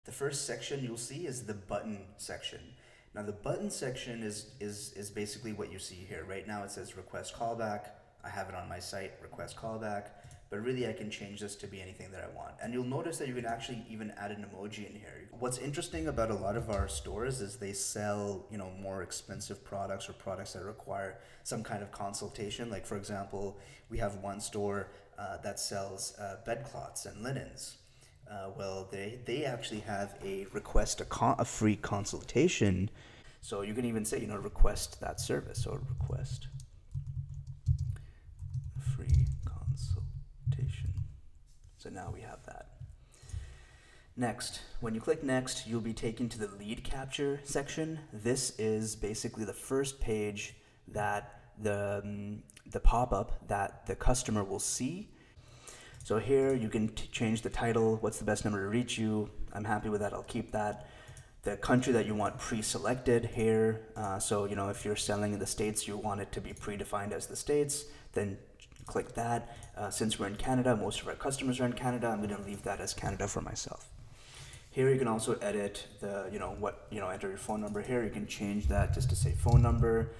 The first section you'll see is the button section. Now the button section is basically what you see here. Right now it says request callback. I have it on my site, request callback, but really I can change this to be anything that I want. And you'll notice that you can actually even add an emoji in here. What's interesting about a lot of our stores is they sell, more expensive products or products that require some kind of consultation. Like for example, we have one store that sells bedcloths and linens. Well, they actually have a request a free consultation. So you can even say, request that service, or request free consultation. So now we have that. Next, when you click next, you'll be taken to the lead capture section. This is basically the first page that the pop-up that the customer will see. So here you can change the title, what's the best number to reach you. I'm happy with that, I'll keep that. The country that you want pre-selected here. So, if you're selling in the States, you want it to be predefined as the States, then click that. Since we're in Canada, most of our customers are in Canada, I'm gonna leave that as Canada for myself. Here you can also edit the, enter your phone number here. You can change that just to say phone number.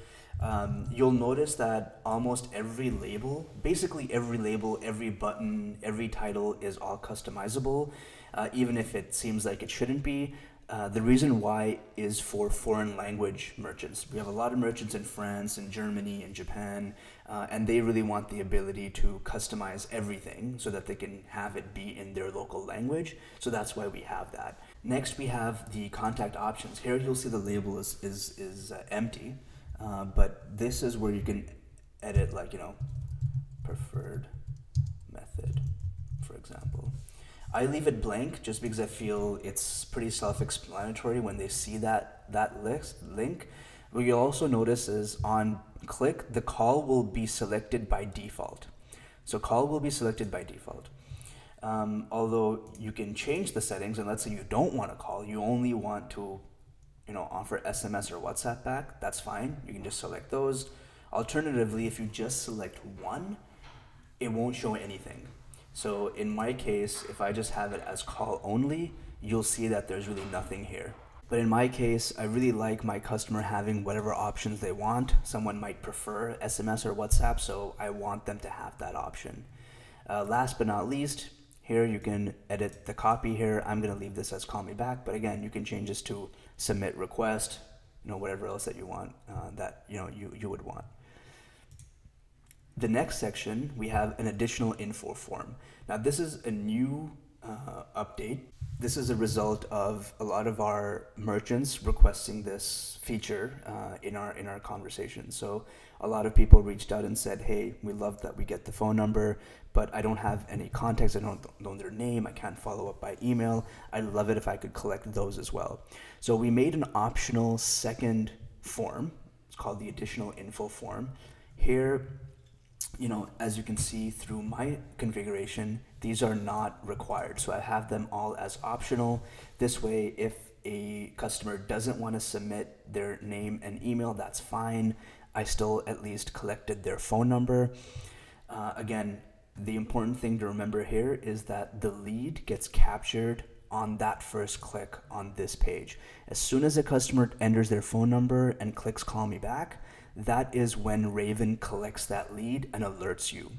You'll notice that almost every label, every button, every title is all customizable, even if it seems like it shouldn't be. The reason why is for foreign language merchants. We have a lot of merchants in France and Germany and Japan, and they really want the ability to customize everything so that they can have it be in their local language. So that's why we have that. Next, we have the contact options. Here you'll see the label is empty. But this is where you can edit, preferred method, for example. I leave it blank just because I feel it's pretty self-explanatory when they see that link. What you'll also notice is on click, the call will be selected by default. So call will be selected by default. Although you can change the settings, and let's say you don't want to call, you only want to offer SMS or WhatsApp back, that's fine. You can just select those. Alternatively, if you just select one, it won't show anything. So in my case, if I just have it as call only, you'll see that there's really nothing here. But in my case, I really like my customer having whatever options they want. Someone might prefer SMS or WhatsApp, so I want them to have that option. Last but not least, here you can edit the copy here. I'm gonna leave this as call me back, but again, you can change this to submit request, whatever else that you want, that you would want. The next section, we have an additional info form. Now this is a new update. This is a result of a lot of our merchants requesting this feature in our conversation. So a lot of people reached out and said, hey, we love that we get the phone number, but I don't have any contacts. I don't know their name. I can't follow up by email. I'd love it if I could collect those as well. So we made an optional second form. It's called the additional info form. Here, as you can see through my configuration, these are not required. So I have them all as optional. This way, if a customer doesn't want to submit their name and email, that's fine. I still at least collected their phone number. Again, the important thing to remember here is that the lead gets captured on that first click on this page. As soon as a customer enters their phone number and clicks call me back, that is when Raven collects that lead and alerts you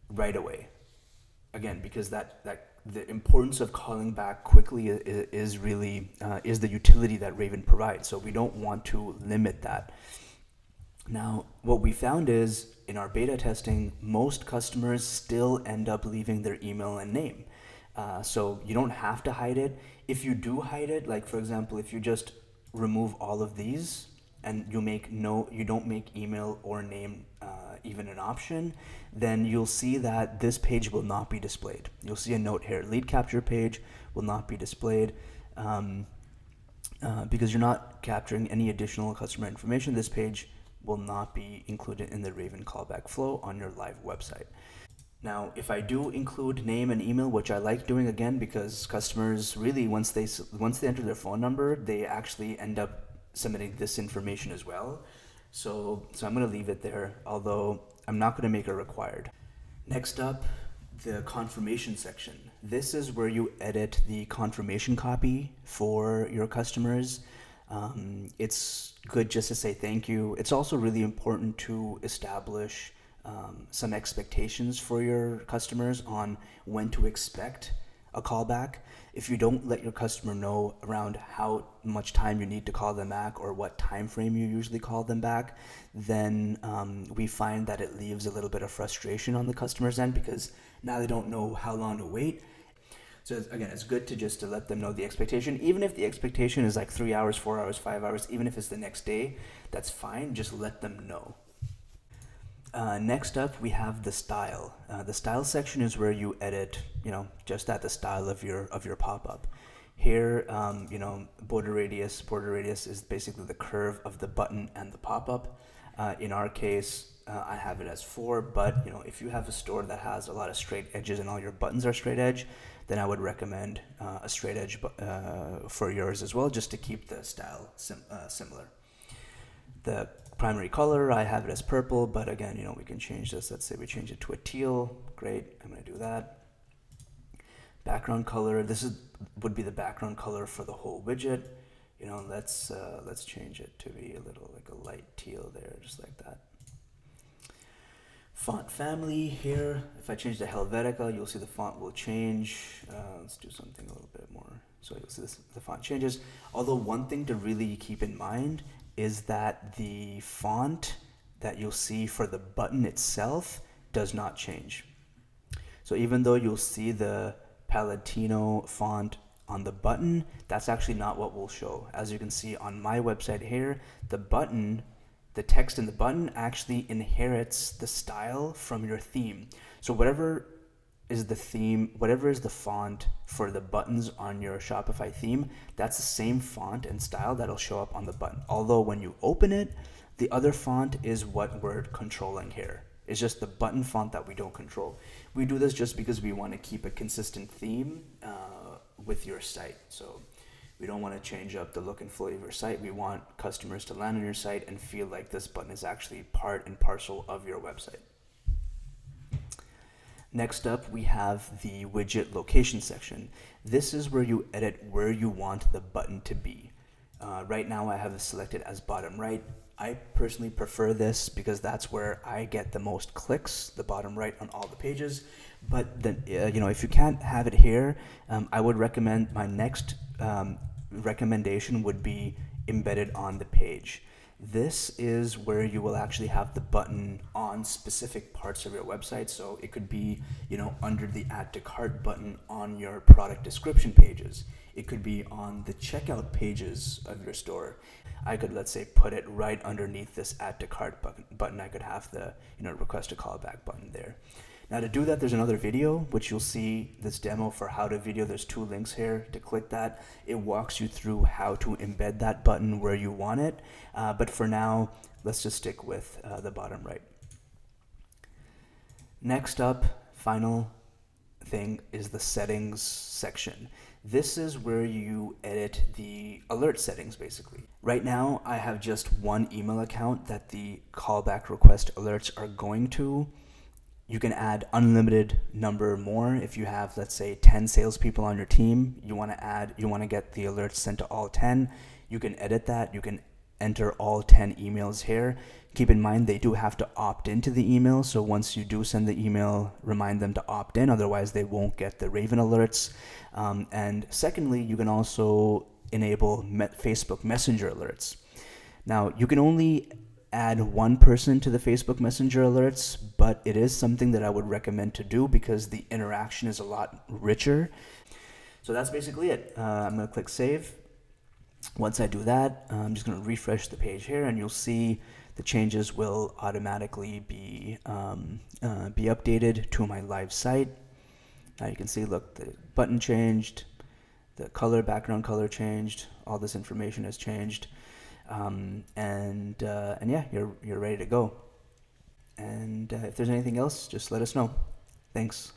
right away. Again, because that the importance of calling back quickly is really is the utility that Raven provides. So we don't want to limit that. Now, what we found is in our beta testing, most customers still end up leaving their email and name. So you don't have to hide it. If you do hide it, like for example, if you just remove all of these and you don't make email or name even an option, then you'll see that this page will not be displayed. You'll see a note here, lead capture page will not be displayed because you're not capturing any additional customer information. This page will not be included in the Raven callback flow on your live website. Now, if I do include name and email, which I like doing again because customers really, once they enter their phone number, they actually end up submitting this information as well. So I'm going to leave it there, although I'm not going to make it required. Next up, the confirmation section. This is where you edit the confirmation copy for your customers. It's good just to say thank you. It's also really important to establish some expectations for your customers on when to expect a callback. If you don't let your customer know around how much time you need to call them back or what time frame you usually call them back, then we find that it leaves a little bit of frustration on the customer's end because now they don't know how long to wait. So again, it's good to let them know the expectation. Even if the expectation is like 3 hours, 4 hours, 5 hours, even if it's the next day, that's fine. Just let them know. Next up, we have the style. The style section is where you edit, just at the style of your pop-up. Here, border radius. Border radius is basically the curve of the button and the pop-up. In our case, I have it as 4, but if you have a store that has a lot of straight edges and all your buttons are straight edge, then I would recommend a straight edge for yours as well, just to keep the style similar. The primary color, I have it as purple, but again, we can change this. Let's say we change it to a teal. Great, I'm going to do that. Background color, would be the background color for the whole widget. Let's change it to be a little like a light teal there, just like that. Font family here, if I change to Helvetica, you'll see the font will change. Let's do something a little bit more. So you'll see the font changes. Although one thing to really keep in mind is that the font that you'll see for the button itself does not change. So even though you'll see the Palatino font on the button, that's actually not what we'll show. As you can see on my website here, the text in the button actually inherits the style from your theme. So whatever is the theme, whatever is the font for the buttons on your Shopify theme, that's the same font and style that'll show up on the button. Although when you open it, the other font is what we're controlling here. It's just the button font that we don't control. We do this just because we want to keep a consistent theme with your site. So we don't want to change up the look and feel of your site. We want customers to land on your site and feel like this button is actually part and parcel of your website. Next up, we have the widget location section. This is where you edit where you want the button to be. Right now I have it selected as bottom right. I personally prefer this because that's where I get the most clicks, the bottom right on all the pages. But then, if you can't have it here, I would recommend my next recommendation would be embedded on the page. This is where you will actually have the button on specific parts of your website. So it could be, under the add to cart button on your product description pages. It could be on the checkout pages of your store. I could, let's say, put it right underneath this add to cart button. I could have the, request a callback button there. Now to do that, there's another video, which you'll see this demo for how to video. There's 2 links here to click that. It walks you through how to embed that button where you want it. But for now, let's just stick with the bottom right. Next up, final thing is the settings section. This is where you edit the alert settings, basically. Right now, I have just one email account that the callback request alerts are going to. You can add unlimited number more. If you have, let's say, 10 salespeople on your team, you want to get the alerts sent to all 10. You can edit that. You can enter all 10 emails here. Keep in mind, they do have to opt into the email. So once you do send the email, remind them to opt in. Otherwise, they won't get the Raven alerts. And secondly, you can also enable Facebook Messenger alerts. Now, you can only add one person to the Facebook Messenger alerts, but it is something that I would recommend to do because the interaction is a lot richer. So that's basically it. I'm going to click save. Once I do that, I'm just going to refresh the page here, and you'll see the changes will automatically be updated to my live site. Now you can see, look, the button changed, the background color changed, all this information has changed. And yeah, you're ready to go. And if there's anything else, just let us know. Thanks.